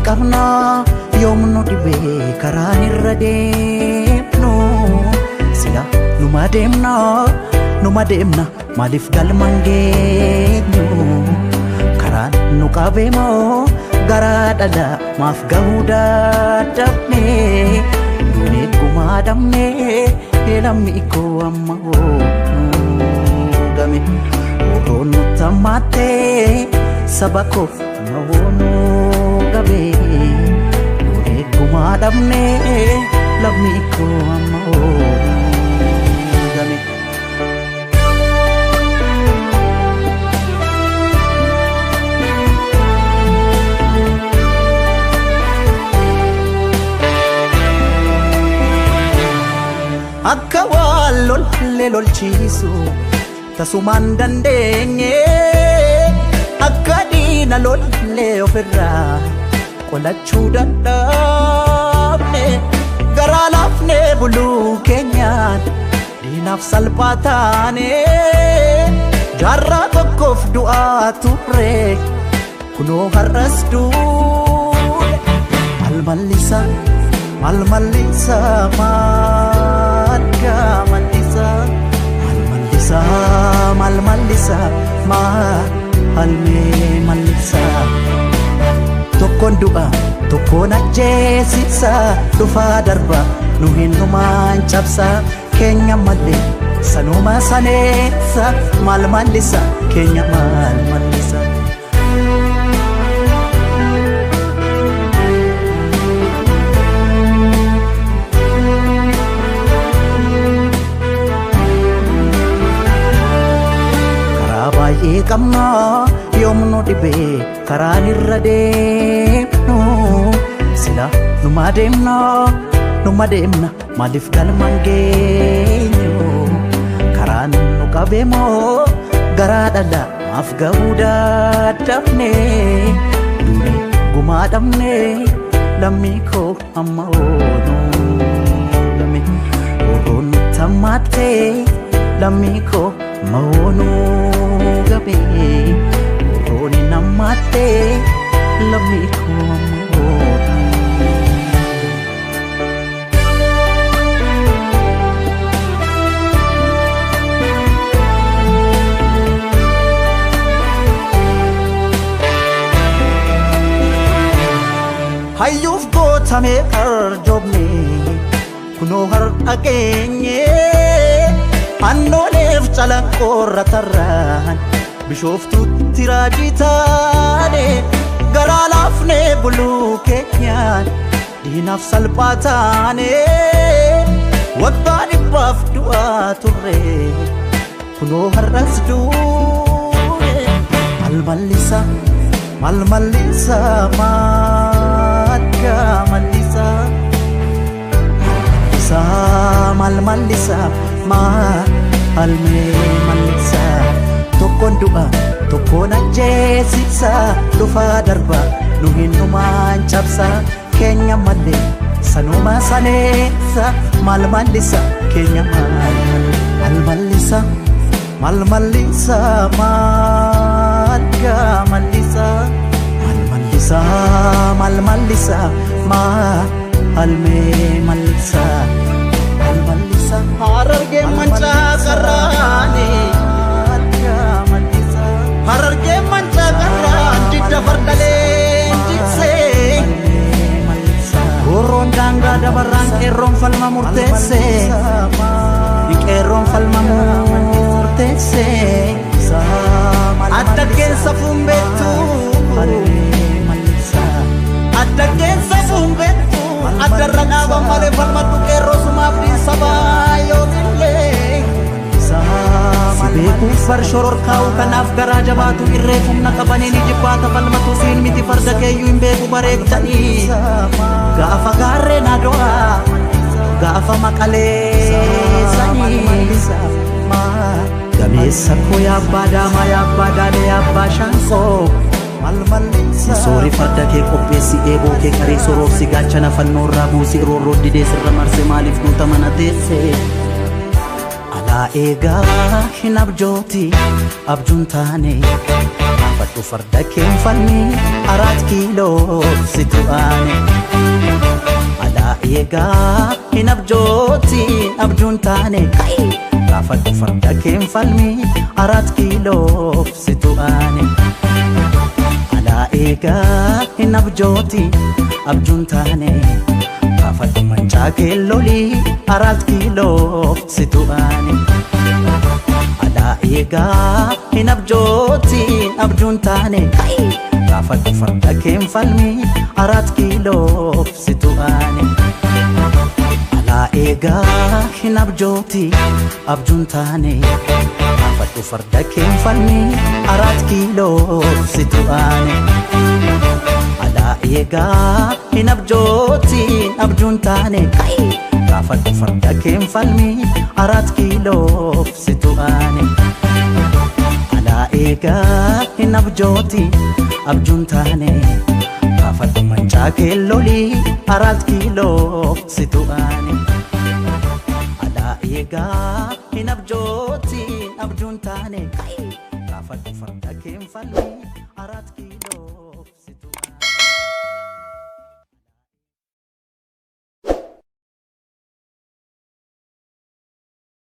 qabna yoom nu dhibee karaan irra deemnu sila numa deemna maaliif galmaan geenyu karaan nu qabee moo garaa dhala maaf gahuu dadhabne duunee gumaa dhabne lammi koo amma game oroo nu tammaate saba koof mawoonu gabe duunee gumaa dhabne lammi koo amma game akka waan lolchiisu tasumaan dandeenye akka diina lollee ofirraa qolachuu dadhabne garaa laafnee buluu keenyaan diinaaf salphaa taane jaarraa tokkoof du'aa turre kunoo har'as duune malmallisa malmallisa mallisa tokkoon du'a tokkoon ajjeesisa dhufaa darba nu hinumaan cabsa keenya malee sanuma saneessa malmallisa keenya malmallisa baay'ee qabna yoom nu dhibee karaan irra deemnu sila numa deemna maaliif galmaan geenyu karaan nu qabee moo garaa dhala maaf gahuu dadhabne duunee gumaa dhabne lammi koo amma oonu game oroo nu tammaate lammi koo mawoonu gabe oroo nammaate lammi koo mawoonu hayyuuf gootamee arjoomne kunoo har'a geenye annooleef calanqoorra tarraan bishooftuutti raajii taane garaa laafnee buluu keenyaan diinaaf salphaa taane waggaa dhibbaaf du'aa turre kunoo har'as duune malmallisa malmallisa mallisa tokkoon du'a tokkoon ajjeesisa dhufaa darba nu hinumaan cabsa keenya malee sanuma saneessa malmallisa keenya malmallisa harargee mancaa qarraani harargee mancaa qarraan didda fardalee jiksee gurroon daangaa dabarraan qeerroon falma murteesse qeerroon falma murteesse adda keessa fuunbeettu adda keessa fuunbeettu addarra dhaaban malee falmadhu qeerroo sumaaf dhiisabaa yoomillee beekuuf farshoror kaa'u kanaaf garaa jabaatu irree humna qabaniin jibbaata falmatu siin miti farda keeyyuu hin beeku bareektanii gaafa gaarreen ado'a gaafa maqaleessanii gameessa koo yaabbaa daamaa yaabbaa daadee yaabbaa shaanqoo soori farda kee qopheessi eeboo kee qaree soroobsi gaachana fannoo irraa buusi roorroo didee sirra marse maaliif nuta mana teesse alaa eegaa hin abjooti abjuun taane fadhu farda kee hin falmi 4 kiilo situane ala ega hinabjoti abjun tane kai rafat farda kem falmi 4 kiilo situane ala ega hinabjoti abjun tane rafat mancha keloli 4 kiilo situane ala ega hinabjoti abjun tane kai rafat farda kem falmi 4 kiilo situane ala ega hinabjoti abjun tane rafat farda kem falmi 4 kiilo situane ala ega hinabjoti abjun tane kai rafat farda kem falmi 4 kiilo situane ala ega hinabjoti abjun tane rafat mancha keloli 4 kiilo situane ala ega hinabjoti abjun tane kai rafat farda kem falmi 4 kiilo